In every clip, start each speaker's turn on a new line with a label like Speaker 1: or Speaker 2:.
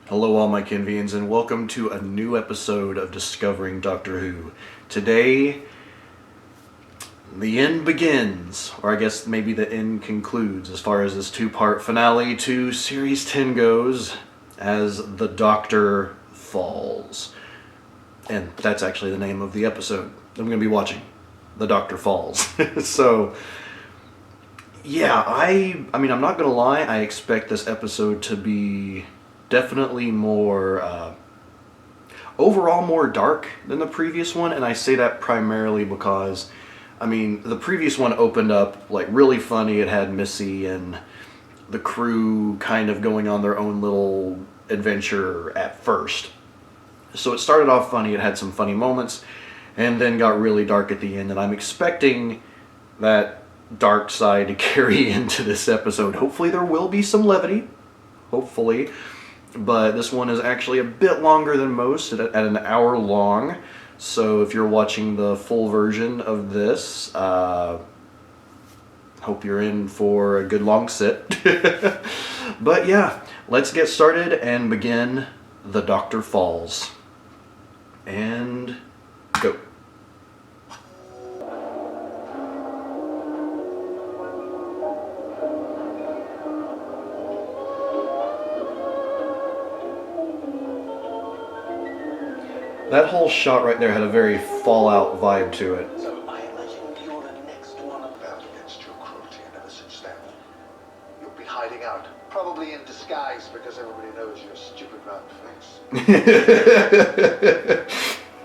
Speaker 1: Hello all my Kenvians and welcome to a new episode of Discovering Doctor Who. Today, the end begins, or I guess maybe the end concludes as far as this two-part finale to Series 10 goes, as the Doctor falls. And that's actually the name of the episode I'm going to be watching. The Doctor Falls. So, yeah, I mean, I'm not going to lie, I expect this episode to be definitely more, overall more dark than the previous one, and I say that primarily because, I mean, the previous one opened up, like, really funny. It had Missy and the crew kind of going on their own little adventure at first. So it started off funny, it had some funny moments, and then got really dark at the end, and I'm expecting that dark side to carry into this episode. Hopefully there will be some levity, hopefully. But this one is actually a bit longer than most, at an hour long. So if you're watching the full version of this, hope you're in for a good long sit. But yeah, let's get started and begin The Doctor Falls. And go. That whole shot right there had a very Fallout vibe to it.
Speaker 2: So I imagine you're the next one about against your cruelty, and ever since then, you'll be hiding out. Probably in disguise because everybody knows your stupid round face.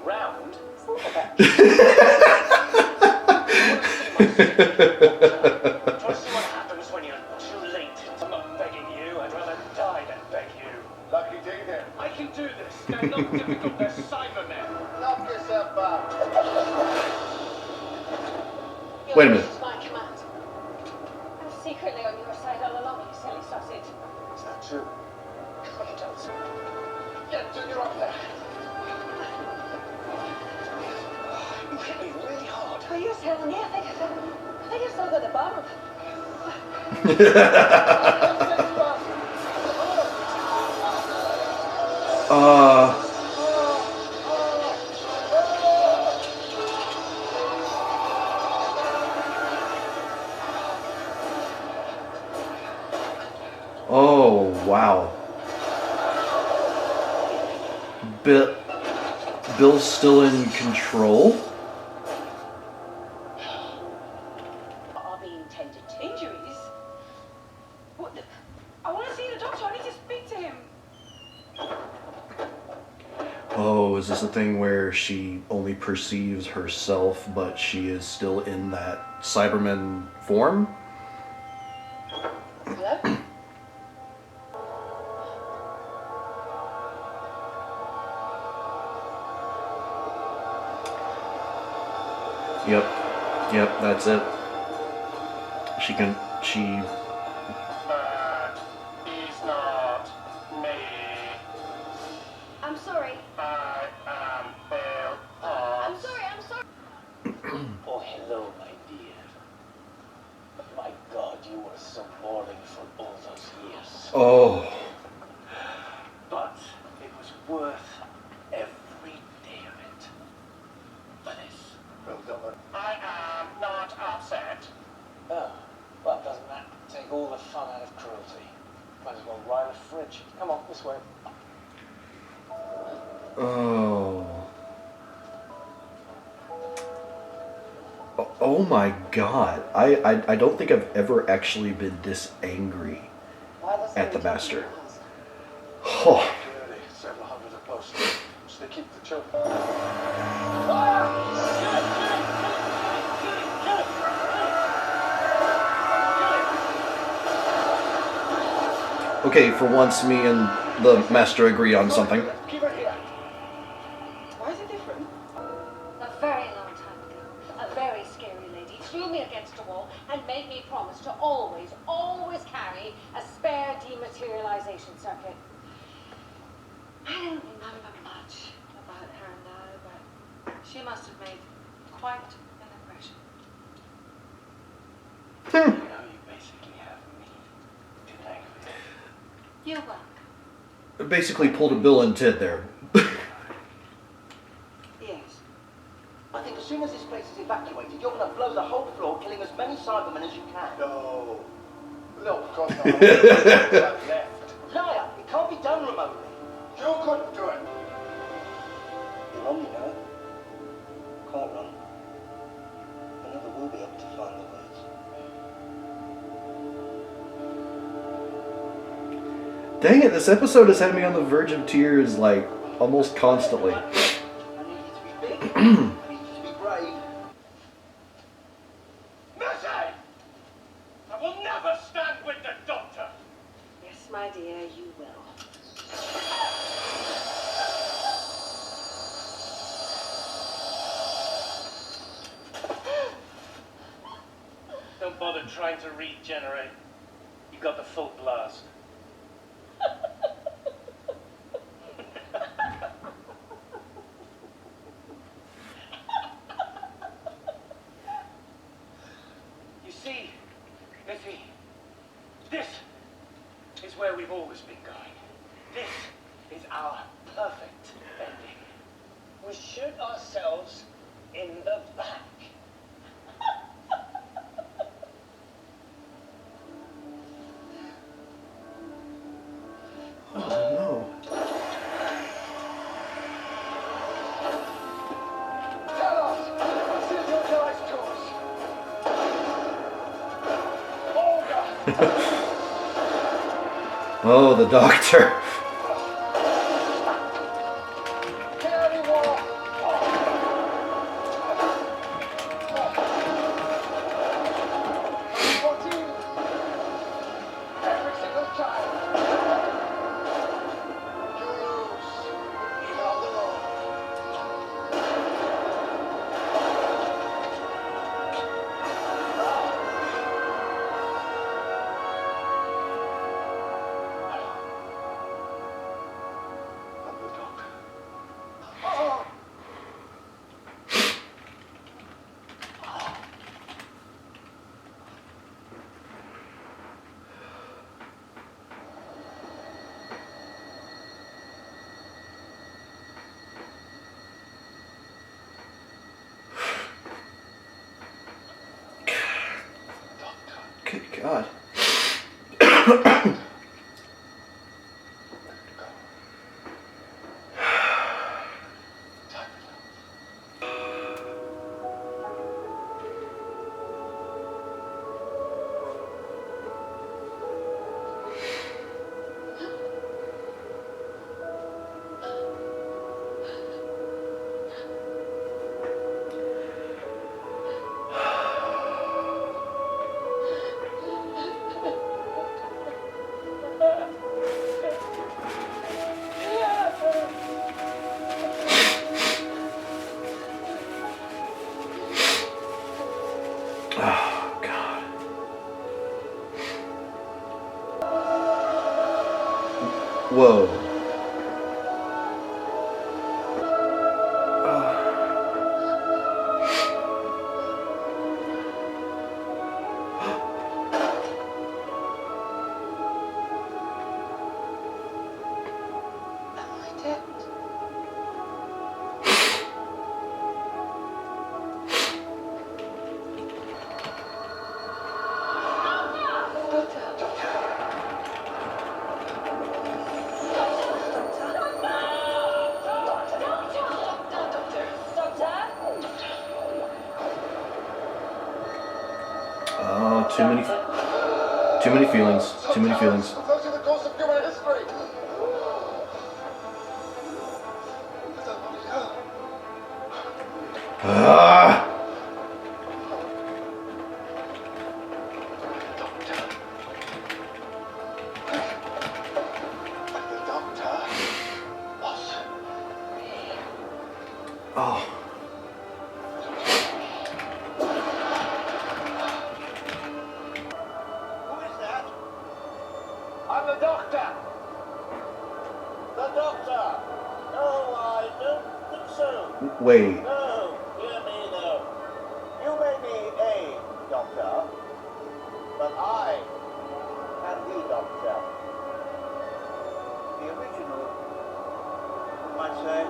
Speaker 2: Round? Try to see what happens when you're too late. I'm not begging you, I'd rather die than beg you. Lucky day then. I can do this. They're not difficult, they're Cybermen. Knock yourself out.
Speaker 1: Wait a minute.
Speaker 3: This is my command. I'm secretly on your side all along, you silly sausage.
Speaker 2: Is that true? What it does. Yeah, you're up there. You hit me really hard.
Speaker 3: Oh, you're telling me? I think I still got the bottom.
Speaker 1: Oh, wow. Bill's still in control?
Speaker 3: Are being tended to. Injuries? What the? I want to see the doctor. I need to speak to him.
Speaker 1: Oh, is this a thing where she only perceives herself, but she is still in that Cyberman form?
Speaker 3: Hello?
Speaker 1: Yep, that's it. She...
Speaker 2: That is not me.
Speaker 3: I'm sorry.
Speaker 2: I am Bill.
Speaker 3: I'm sorry.
Speaker 2: Oh, hello, my dear. My God, you were so boring for all those years.
Speaker 1: Oh.
Speaker 2: But it was worth every day of it. For this. Well done. I am not upset. Oh, well, doesn't that take all the fun out of cruelty? Might as well ride a fridge. Come on, this way.
Speaker 1: Oh. Oh my God. I don't think I've ever actually been this angry at the Master. Oh.
Speaker 2: Clearly, several hundred are close. So they keep the choke.
Speaker 1: Okay, for once me and the Master agree on something.
Speaker 2: Keep it here.
Speaker 3: Why is it different? A very long time ago, a very scary lady threw me against a wall and made me promise to always carry a spare dematerialization circuit. I don't remember much about her now, but she must have made quite an impression.
Speaker 2: You know, you basically have me to thank for that.
Speaker 3: You're welcome.
Speaker 1: basically pulled a Bill and Ted there.
Speaker 2: Yes. I think as soon as this place is evacuated, you're going to blow the whole floor, killing as many Cybermen as you can.
Speaker 4: No. No, of course not. Left.
Speaker 2: Liar! It can't be done remotely.
Speaker 4: You couldn't do it.
Speaker 2: You're wrong, you know. Quite wrong. I never will be able to find the words.
Speaker 1: Dang it, this episode has had me on the verge of tears, like, almost constantly.
Speaker 2: I need you to be big. I need you to be brave.
Speaker 4: Missy! I will never stand with the Doctor.
Speaker 3: Yes, my dear, you will.
Speaker 2: Don't bother trying to regenerate. You got the full blast. You see, Missy, this is where we've always been going. This is our perfect ending. We shoot ourselves in the back.
Speaker 1: Oh no.
Speaker 4: Tell us. This is your last course. Olga.
Speaker 1: Oh, the Doctor.
Speaker 4: Carry war. 14. Every single time. You lose. You're on the road. I'm the Doctor. Oh!
Speaker 1: Good God. Oh, God. Whoa.
Speaker 2: Am I dead?
Speaker 1: Oh, too many feelings. Too many feelings.
Speaker 4: Those are the course of human history.
Speaker 1: Ah!
Speaker 4: The Doctor was
Speaker 1: Oh.
Speaker 2: Who is that? I'm the Doctor. The Doctor. No, I don't think so.
Speaker 1: Wait.
Speaker 2: No, hear me no. You may be a doctor, but I am the Doctor. The original might say.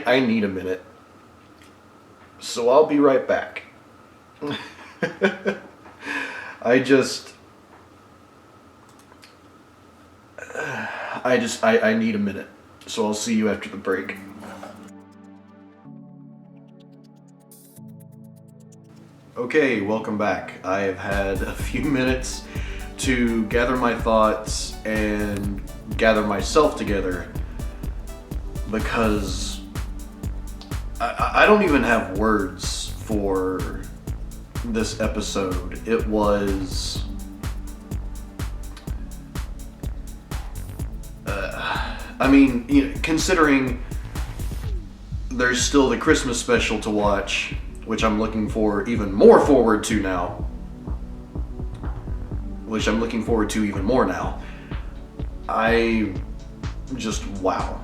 Speaker 1: I need a minute, so I'll be right back. I need a minute, so I'll see you after the break. Okay, welcome back. I have had a few minutes to gather my thoughts and gather myself together because I don't even have words for this episode. It was considering there's still the Christmas special to watch, which I'm looking even more forward to now. I just, wow.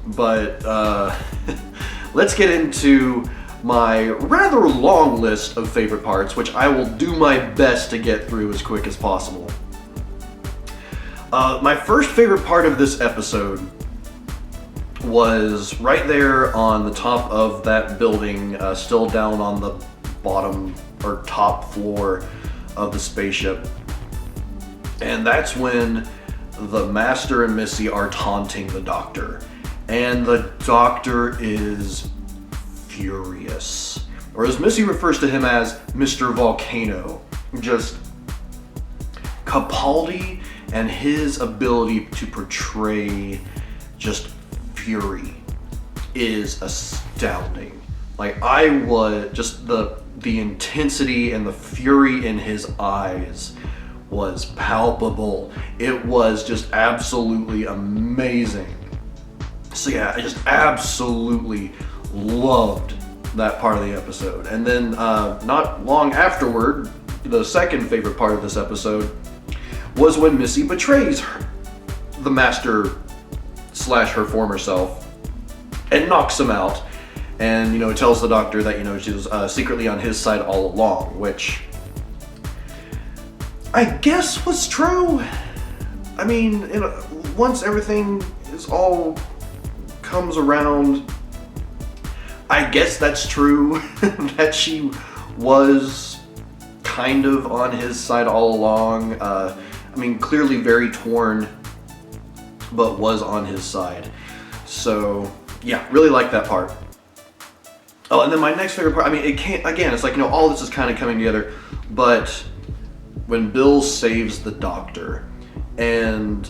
Speaker 1: But let's get into my rather long list of favorite parts, which I will do my best to get through as quick as possible. My first favorite part of this episode was right there on the top of that building, still down on the bottom or top floor of the spaceship. And that's when the Master and Missy are taunting the Doctor. And the Doctor is furious. Or as Missy refers to him as Mr. Volcano. Just Capaldi and his ability to portray just fury is astounding. Like, I was just the intensity and the fury in his eyes was palpable. It was just absolutely amazing. So yeah, I just absolutely loved that part of the episode. And then not long afterward, the second favorite part of this episode was when Missy betrays the Master / her former self and knocks him out, and tells the Doctor that she was secretly on his side all along, which I guess was true. I mean, once everything comes around, I guess that's true. That she was kind of on his side all along. Clearly very torn, but was on his side. So yeah, really like that part. Oh, and then my next favorite part, it's like, all this is kind of coming together, but when Bill saves the Doctor, and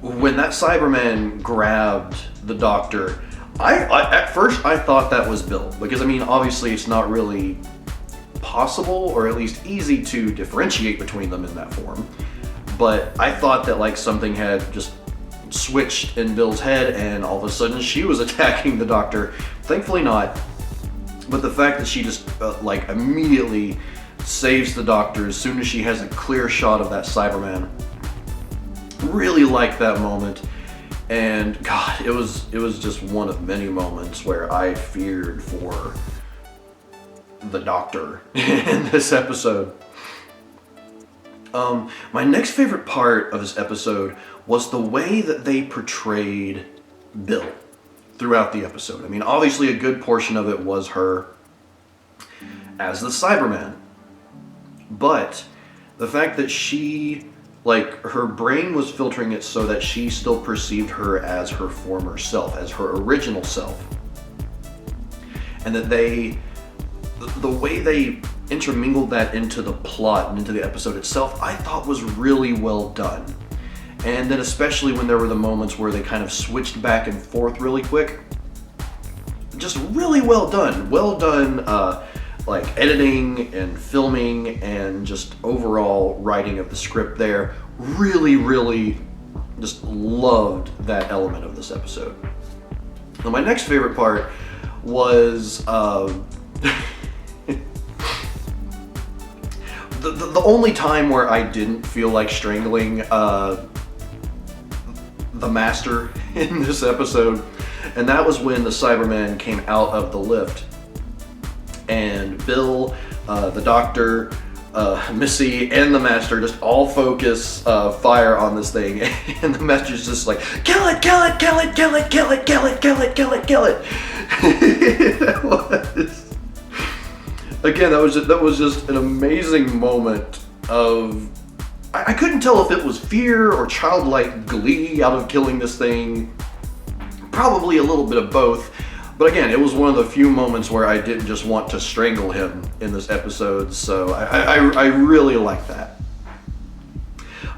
Speaker 1: when that Cyberman grabbed the Doctor, at first I thought that was Bill, because obviously it's not really possible, or at least easy to differentiate between them in that form. But I thought that something had just switched in Bill's head, and all of a sudden she was attacking the Doctor. Thankfully not. But the fact that she just immediately saves the Doctor as soon as she has a clear shot of that Cyberman. Really liked that moment. And God, it was just one of many moments where I feared for the Doctor in this episode. My next favorite part of this episode was the way that they portrayed Bill throughout the episode. Obviously a good portion of it was her as the Cyberman. But the fact that she, her brain was filtering it so that she still perceived her as her former self, as her original self. And that the way they intermingled that into the plot and into the episode itself, I thought was really well done. And then especially when there were the moments where they kind of switched back and forth really quick. Just really well done. Well done, like editing and filming and just overall writing of the script there. Really just loved that element of this episode. Now, my next favorite part was the only time where I didn't feel like strangling the Master in this episode, and that was when the Cybermen came out of the lift, and Bill, the Doctor, Missy, and the Master just all focus fire on this thing, and the Master's just like, kill it, kill it, kill it, kill it, kill it, kill it, kill it, kill it, kill it. That was, again, that was just an amazing moment of, I couldn't tell if it was fear or childlike glee out of killing this thing. Probably a little bit of both. But again, it was one of the few moments where I didn't just want to strangle him in this episode, so I really like that.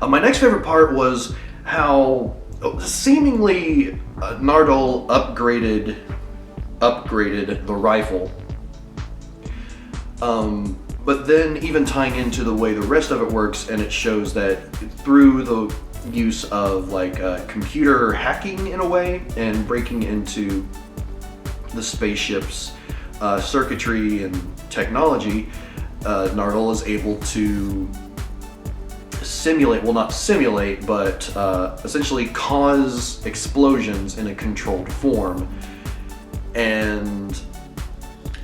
Speaker 1: My next favorite part was how seemingly Nardole upgraded the rifle. But then even tying into the way the rest of it works, and it shows that through the use of like computer hacking in a way and breaking into the spaceship's circuitry and technology, Nardole is able to simulate, well not simulate, but essentially cause explosions in a controlled form. And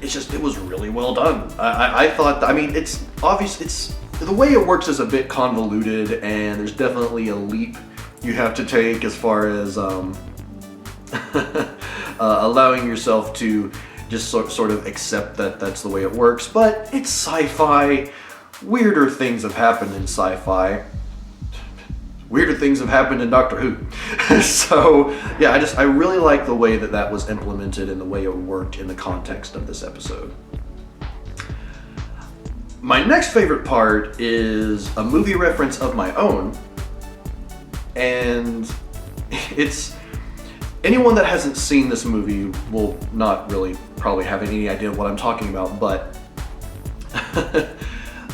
Speaker 1: it was really well done. I thought, I mean, it's obvious, the way it works is a bit convoluted, and there's definitely a leap you have to take as far as allowing yourself to just sort of accept that that's the way it works. But it's sci-fi. Weirder things have happened in sci-fi. Weirder things have happened in Doctor Who. So yeah, I really like the way that was implemented and the way it worked in the context of this episode. My next favorite part is a movie reference of my own, and it's, anyone that hasn't seen this movie will not really probably have any idea what I'm talking about, but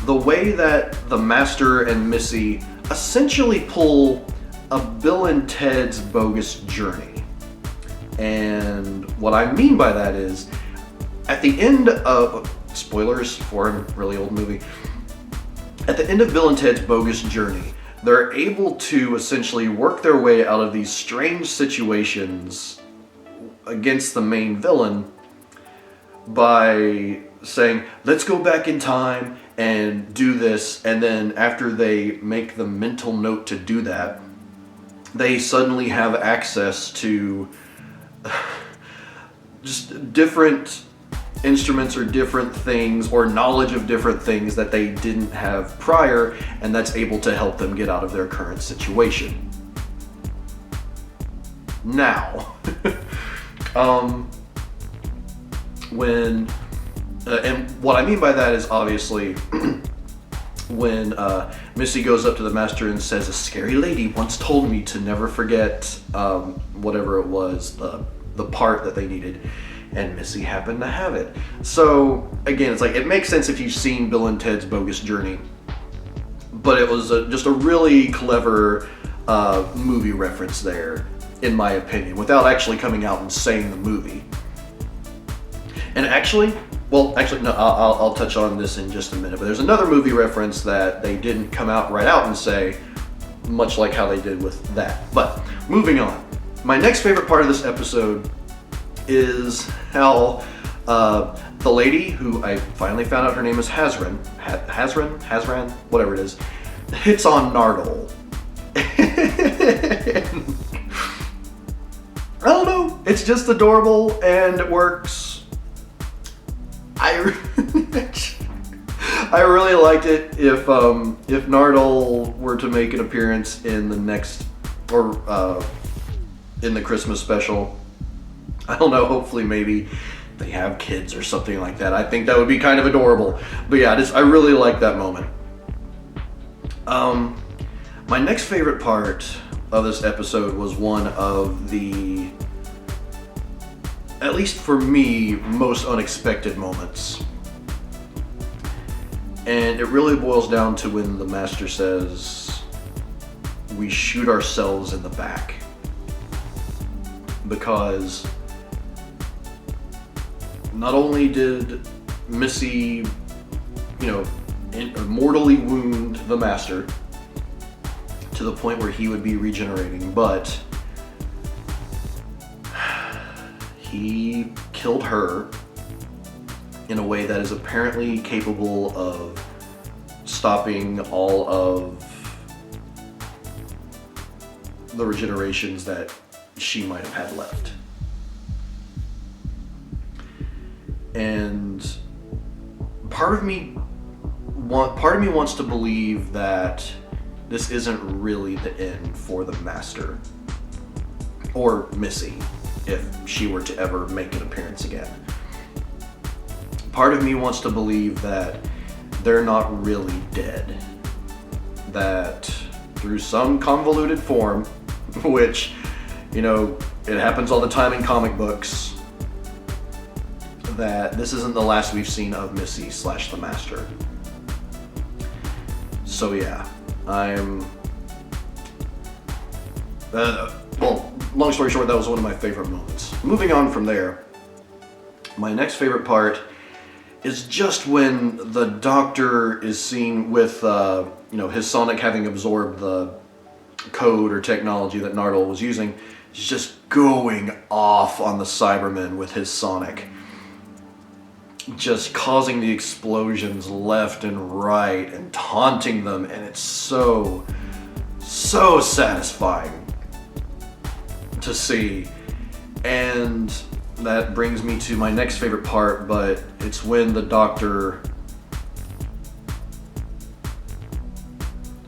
Speaker 1: the way that the Master and Missy essentially pull a Bill and Ted's Bogus Journey. And what I mean by that is, at the end of, spoilers for a really old movie, at the end of Bill and Ted's Bogus Journey, they're able to essentially work their way out of these strange situations against the main villain by saying, let's go back in time and do this, and then after they make the mental note to do that, they suddenly have access to just different instruments or different things or knowledge of different things that they didn't have prior, and that's able to help them get out of their current situation. Now, and what I mean by that is obviously when Missy goes up to the Master and says, a scary lady once told me to never forget whatever it was, the part that they needed, and Missy happened to have it. So again, it's like, it makes sense if you've seen Bill and Ted's Bogus Journey, but it was just a really clever movie reference there, in my opinion, without actually coming out and saying the movie. And actually, no, I'll touch on this in just a minute, but there's another movie reference that they didn't come out right out and say, much like how they did with that. But moving on, my next favorite part of this episode is how the lady, who I finally found out her name is Hazran, whatever it is, hits on Nardole. I don't know, it's just adorable and it works. I really liked it if Nardole were to make an appearance in the next, or in the Christmas special. I don't know, hopefully maybe they have kids or something like that. I think that would be kind of adorable. But yeah, I really like that moment. My next favorite part of this episode was one of the, at least for me, most unexpected moments. And it really boils down to when the Master says, we shoot ourselves in the back. Because not only did Missy, mortally wound the Master to the point where he would be regenerating, but he killed her in a way that is apparently capable of stopping all of the regenerations that she might have had left. And part of me wants to believe that this isn't really the end for the Master or Missy, if she were to ever make an appearance again. Part of me wants to believe that they're not really dead. That through some convoluted form, which, it happens all the time in comic books, that this isn't the last we've seen of Missy / the Master. So yeah, long story short, that was one of my favorite moments. Moving on from there, my next favorite part is just when the Doctor is seen with, his Sonic having absorbed the code or technology that Nardole was using. He's just going off on the Cybermen with his Sonic. Just causing the explosions left and right and taunting them, and it's so satisfying to see. And that brings me to my next favorite part, but it's when the Doctor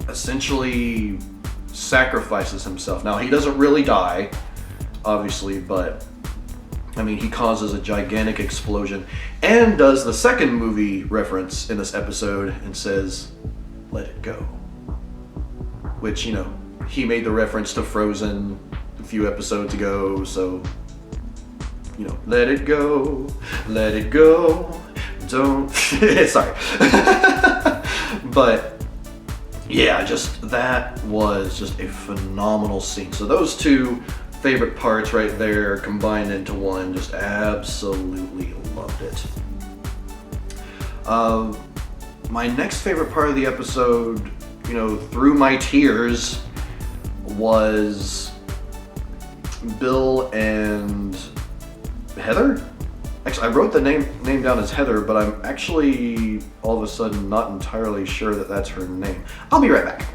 Speaker 1: essentially sacrifices himself. Now, he doesn't really die, obviously, but he causes a gigantic explosion and does the second movie reference in this episode and says, "Let it go." Which, he made the reference to Frozen a few episodes ago, so, let it go, don't, sorry. But, yeah, that was just a phenomenal scene. So those two favorite parts right there combined into one, just absolutely loved it. My next favorite part of the episode, through my tears, was Bill and Heather? Actually, I wrote the name down as Heather, but I'm actually all of a sudden not entirely sure that that's her name. I'll be right back.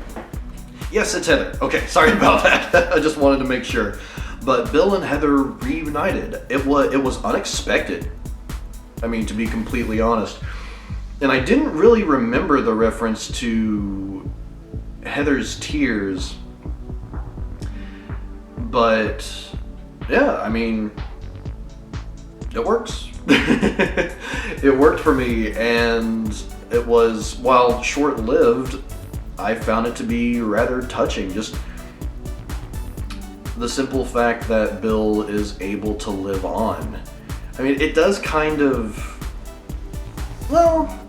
Speaker 1: Yes, it's Heather. Okay, sorry about that. I just wanted to make sure. But Bill and Heather reunited. It was unexpected. To be completely honest. And I didn't really remember the reference to Heather's tears. But yeah, it works. It worked for me, and it was, while short-lived, I found it to be rather touching. Just the simple fact that Bill is able to live on. It does kind of,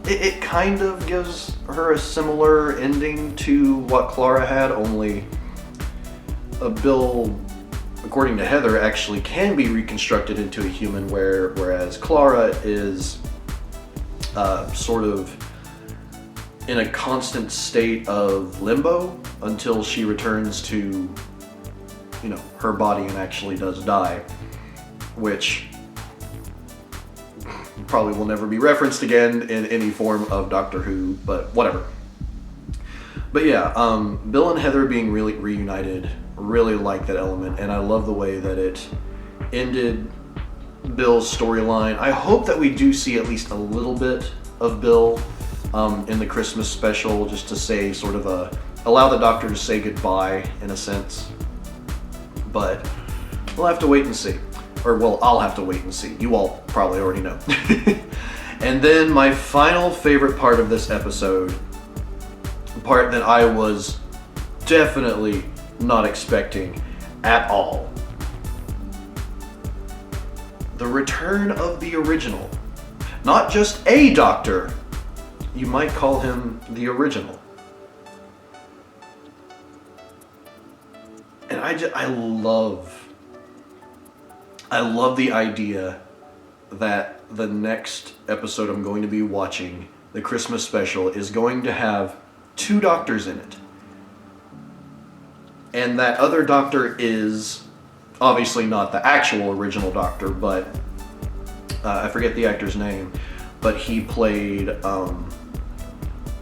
Speaker 1: it kind of gives her a similar ending to what Clara had, only Bill, according to Heather, actually can be reconstructed into a human, whereas Clara is sort of in a constant state of limbo until she returns to, her body and actually does die, which probably will never be referenced again in any form of Doctor Who, but whatever. But yeah, Bill and Heather being really reunited, really like that element, and I love the way that it ended Bill's storyline. I hope that we do see at least a little bit of Bill in the Christmas special, just to say allow the Doctor to say goodbye in a sense. But we'll have to wait and see. Or, well, I'll have to wait and see. You all probably already know. And then my final favorite part of this episode, the part that I was definitely not expecting at all. The return of the original. Not just a Doctor, you might call him the original. And I love the idea that the next episode I'm going to be watching, the Christmas special, is going to have 2 doctors in it. And that other doctor is obviously not the actual original Doctor, but I forget the actor's name, but he played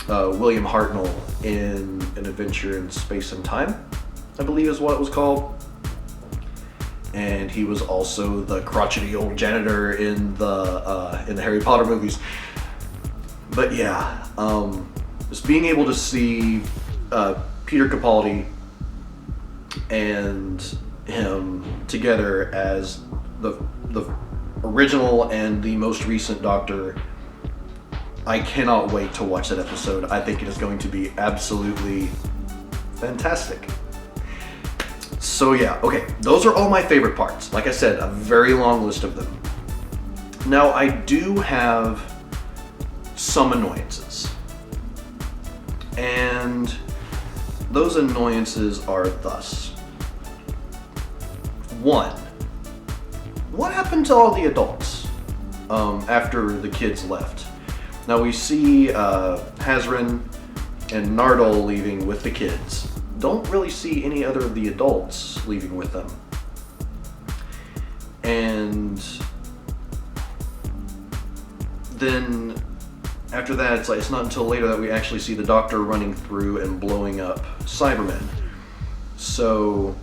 Speaker 1: William Hartnell in An Adventure in Space and Time, I believe is what it was called. And he was also the crotchety old janitor in the Harry Potter movies. But yeah, just being able to see Peter Capaldi and him together as the original and the most recent Doctor, I cannot wait to watch that episode. I think it is going to be absolutely fantastic. So yeah, okay, those are all my favorite parts. Like I said, a very long list of them. Now, I do have some annoyances. And those annoyances are thus. 1, what happened to all the adults after the kids left? Now we see Hazrin and Nardole leaving with the kids. Don't really see any other of the adults leaving with them. And then after that, it's not until later that we actually see the Doctor running through and blowing up Cybermen. So,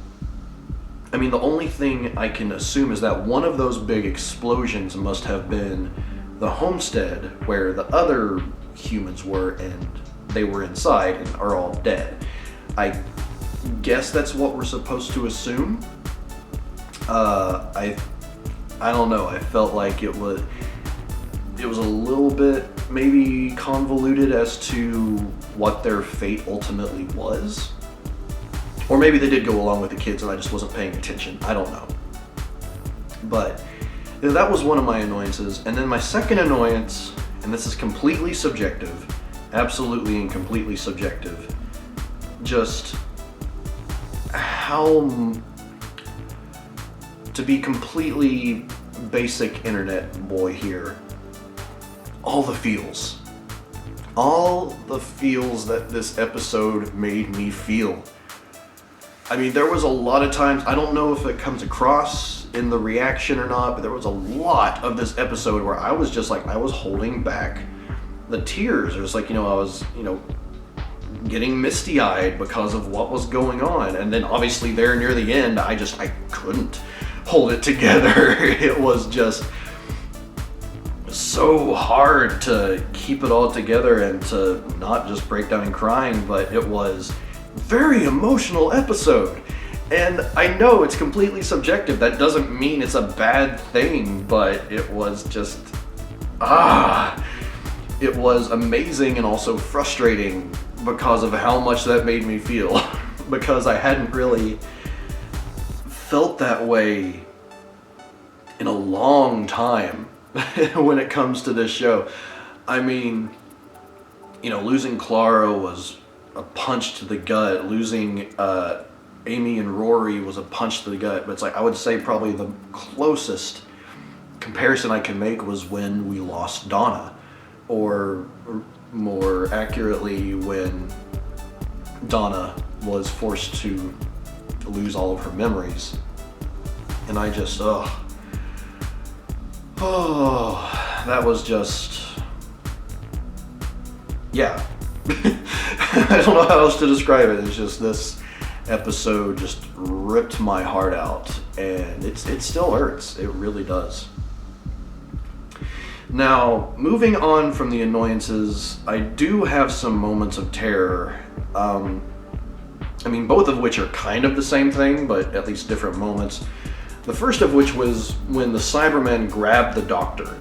Speaker 1: I mean, the only thing I can assume is that one of those big explosions must have been the homestead where the other humans were, and they were inside and are all dead. I guess that's what we're supposed to assume. I don't know. I felt like it was a little bit maybe convoluted as to what their fate ultimately was. Or maybe they did go along with the kids and I just wasn't paying attention. I don't know. But that was one of my annoyances. And then my second annoyance, and this is completely subjective, absolutely and completely subjective, just how, to be completely basic internet boy here, all the feels that this episode made me feel. I mean, there was a lot of times, I don't know if it comes across in the reaction or not, but there was a lot of this episode where I was just like, I was holding back the tears. It was like, I was, getting misty-eyed because of what was going on. And then obviously there near the end, I couldn't hold it together. It was just so hard to keep it all together and to not just break down and crying, but it was a very emotional episode. And I know it's completely subjective. That doesn't mean it's a bad thing, but it was just, it was amazing and also frustrating because of how much that made me feel. Because I hadn't really felt that way in a long time when it comes to this show. I mean, losing Clara was a punch to the gut. Losing Amy and Rory was a punch to the gut. But it's like, I would say probably the closest comparison I can make was when we lost Donna. Or more accurately, when Donna was forced to lose all of her memories. And I just, that was just, yeah. I don't know how else to describe it. It's just, this episode just ripped my heart out, and it still hurts. It really does. Now, moving on from the annoyances, I do have some moments of terror. Both of which are kind of the same thing, but at least different moments. The first of which was when the Cybermen grabbed the Doctor.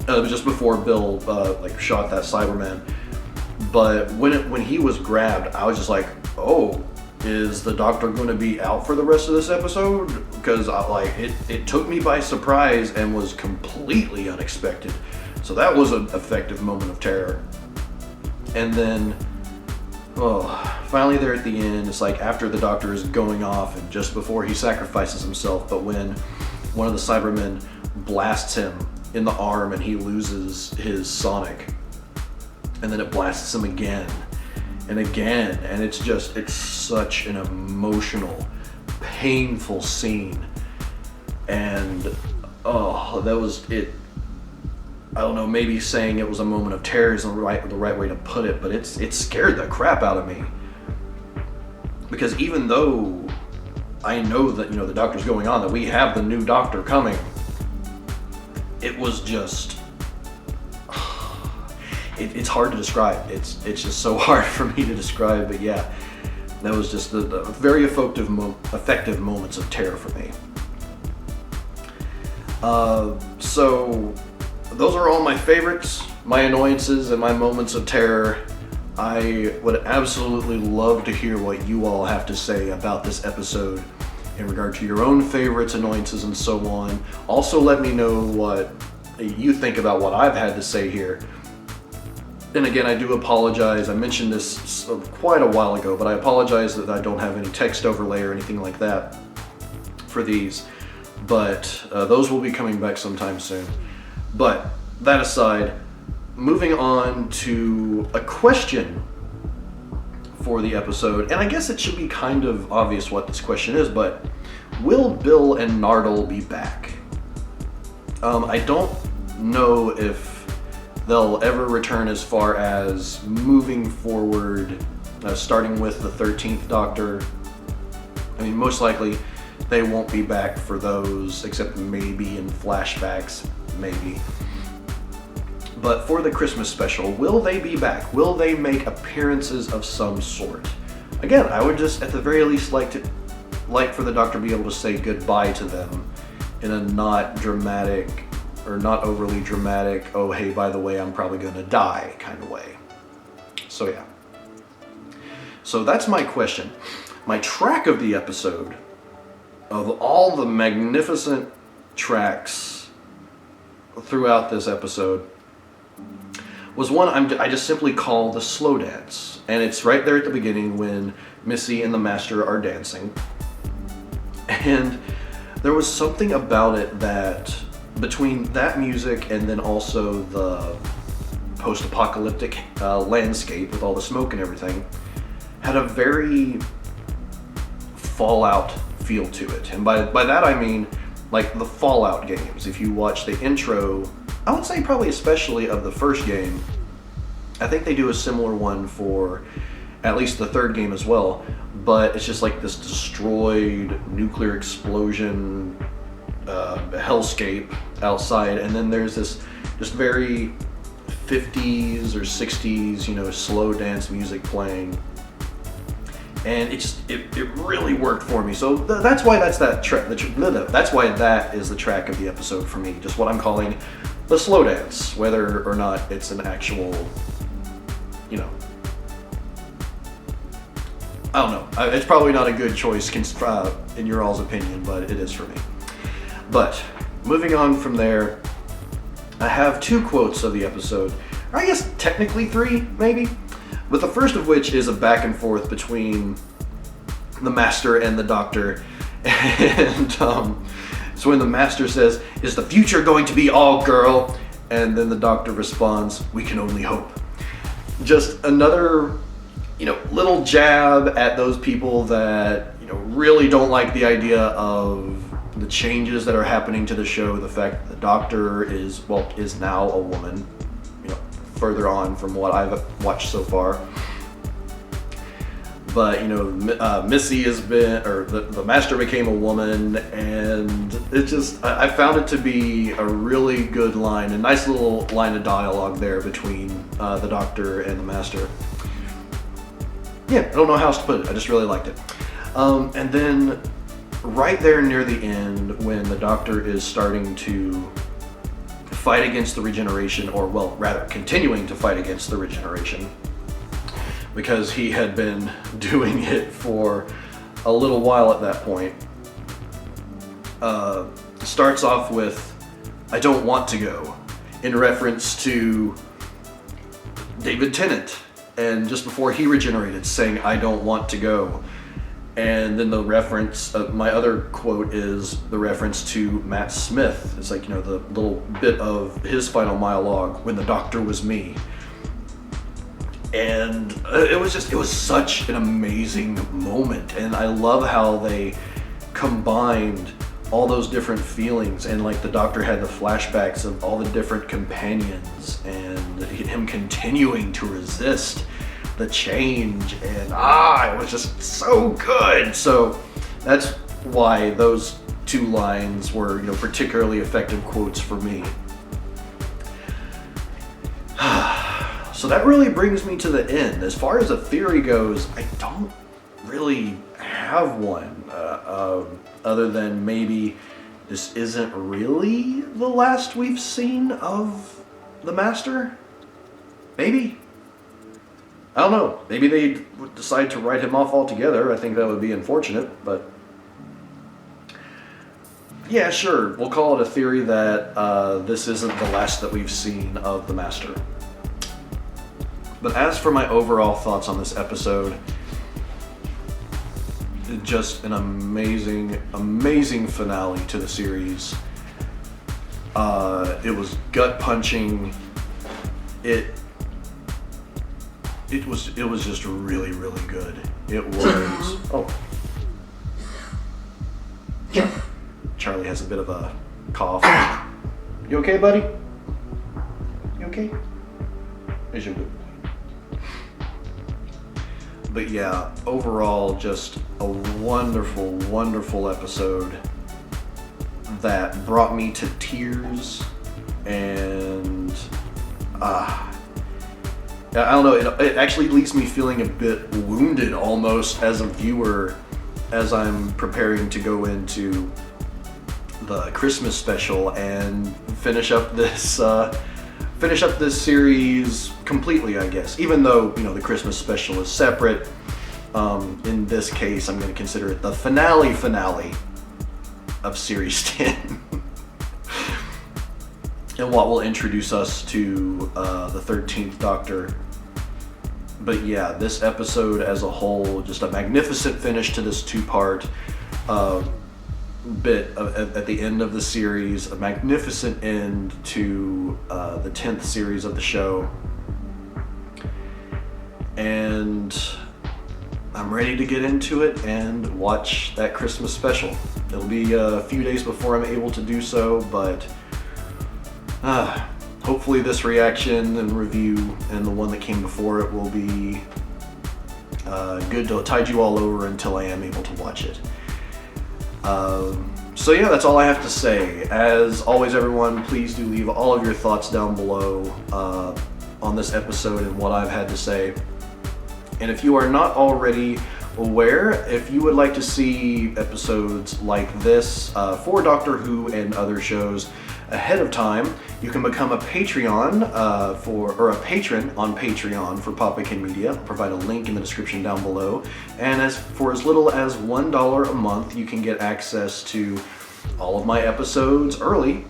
Speaker 1: Just before Bill shot that Cyberman. But when he was grabbed, I was just like, oh, is the Doctor going to be out for the rest of this episode? Because it took me by surprise and was completely unexpected. So that was an effective moment of terror. And then, finally there at the end, it's like after the Doctor is going off and just before he sacrifices himself, but when one of the Cybermen blasts him in the arm and he loses his sonic, and then it blasts him again and again, and it's such an emotional, painful scene. And that was it. I don't know, maybe saying it was a moment of terror is the right way to put it, but it scared the crap out of me. Because even though I know that, the Doctor's going on, that we have the new Doctor coming, it was just, it's hard to describe. It's just so hard for me to describe, but yeah, that was just the very effective moments of terror for me. So those are all my favorites, my annoyances, and my moments of terror. I would absolutely love to hear what you all have to say about this episode in regard to your own favorites, annoyances, and so on. Also, let me know what you think about what I've had to say here. And again, I do apologize. I mentioned this quite a while ago, but I apologize that I don't have any text overlay or anything like that for these. But those will be coming back sometime soon. But that aside, moving on to a question for the episode, and I guess it should be kind of obvious what this question is, but will Bill and Nardole be back? I don't know if they'll ever return as far as moving forward, starting with the 13th Doctor. I mean, most likely they won't be back for those, except maybe in flashbacks, maybe. But for the Christmas special, will they be back? Will they make appearances of some sort? Again, I would just, at the very least, like for the Doctor to be able to say goodbye to them in a not dramatic, or not overly dramatic, oh hey, by the way, I'm probably gonna die kind of way. So yeah. So that's my question. My track of the episode, of all the magnificent tracks throughout this episode, was one I just simply call the slow dance. And it's right there at the beginning when Missy and the Master are dancing. And there was something about it that, between that music and then also the post-apocalyptic landscape with all the smoke and everything, had a very Fallout feel to it. And by that I mean like the Fallout games. If you watch the intro, I would say probably especially of the first game, I think they do a similar one for at least the third game as well, but it's just like this destroyed nuclear explosion hellscape outside, and then there's this just very 50s or 60s, slow dance music playing. And it really worked for me. So that's why that's that track. That's why that is the track of the episode for me. Just what I'm calling the slow dance, whether or not it's an actual, I don't know. It's probably not a good choice in your all's opinion, but it is for me. But moving on from there, I have two quotes of the episode. Or I guess technically three, maybe. But the first of which is a back and forth between the Master and the Doctor. And so when the Master says, "Is the future going to be all girl?" And then the Doctor responds, "We can only hope." Just another, little jab at those people that, really don't like the idea of the changes that are happening to the show. The fact that the Doctor is now a woman. Further on from what I've watched so far. But, Missy has been, or the Master became a woman, and it just, I found it to be a really good line, a nice little line of dialogue there between the Doctor and the Master. Yeah, I don't know how else to put it, I just really liked it. And then, right there near the end, when the Doctor is starting to fight against the regeneration, or rather continuing to fight against the regeneration, because he had been doing it for a little while at that point. Starts off with, "I don't want to go." in reference to David Tennant, and just before he regenerated, saying, "I don't want to go." And then the reference, my other quote is the reference to Matt Smith. It's like, the little bit of his final monologue, "When the doctor was me." And it was such an amazing moment. And I love how they combined all those different feelings, and like the doctor had the flashbacks of all the different companions and him continuing to resist the change, and it was just so good. So that's why those two lines were, particularly effective quotes for me. So that really brings me to the end. As far as a theory goes, I don't really have one, other than maybe this isn't really the last we've seen of the Master. Maybe. I don't know. Maybe they would decide to write him off altogether. I think that would be unfortunate, but yeah, sure. We'll call it a theory that this isn't the last that we've seen of the Master. But as for my overall thoughts on this episode, just an amazing, amazing finale to the series. It was gut punching. It was just really, really good. It was. Oh. Charlie has a bit of a cough. You okay, buddy? You okay? Is you good? But yeah, overall, just a wonderful, wonderful episode that brought me to tears, and I don't know, it actually leaves me feeling a bit wounded almost as a viewer as I'm preparing to go into the Christmas special and finish up this series completely, I guess. Even though, the Christmas special is separate, in this case, I'm going to consider it the finale of Series 10. And what will introduce us to the 13th Doctor. But yeah, this episode as a whole, just a magnificent finish to this two-part bit at the end of the series, a magnificent end to the 10th series of the show, and I'm ready to get into it and watch that Christmas special. It'll be a few days before I'm able to do so, but hopefully this reaction and review and the one that came before it will be good to tide you all over until I am able to watch it. So yeah, that's all I have to say. As always, everyone, please do leave all of your thoughts down below on this episode and what I've had to say. And if you are not already aware, if you would like to see episodes like this for Doctor Who and other shows ahead of time, you can become a Patreon or a patron on Patreon for PapaKennMedia. I'll provide a link in the description down below. And for as little as $1 a month, you can get access to all of my episodes early.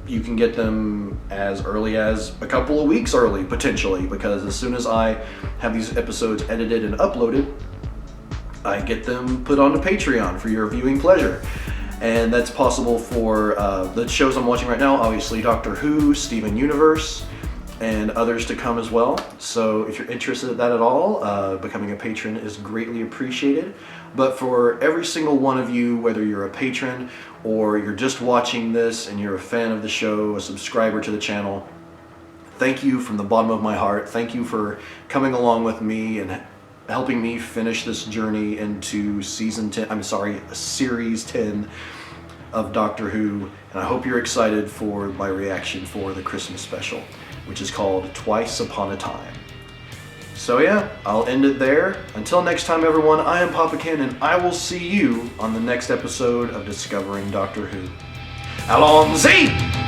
Speaker 1: You can get them as early as a couple of weeks early, potentially, because as soon as I have these episodes edited and uploaded, I get them put onto Patreon for your viewing pleasure. And that's possible for the shows I'm watching right now, obviously Doctor Who, Steven Universe, and others to come as well. So if you're interested in that at all, becoming a patron is greatly appreciated. But for every single one of you, whether you're a patron or you're just watching this and you're a fan of the show, a subscriber to the channel, thank you from the bottom of my heart. Thank you for coming along with me and helping me finish this journey into Series 10 of Doctor Who. And I hope you're excited for my reaction for the Christmas special, which is called Twice Upon a Time. So yeah, I'll end it there. Until next time, everyone, I am Papa Ken, and I will see you on the next episode of Discovering Doctor Who. Allons-y!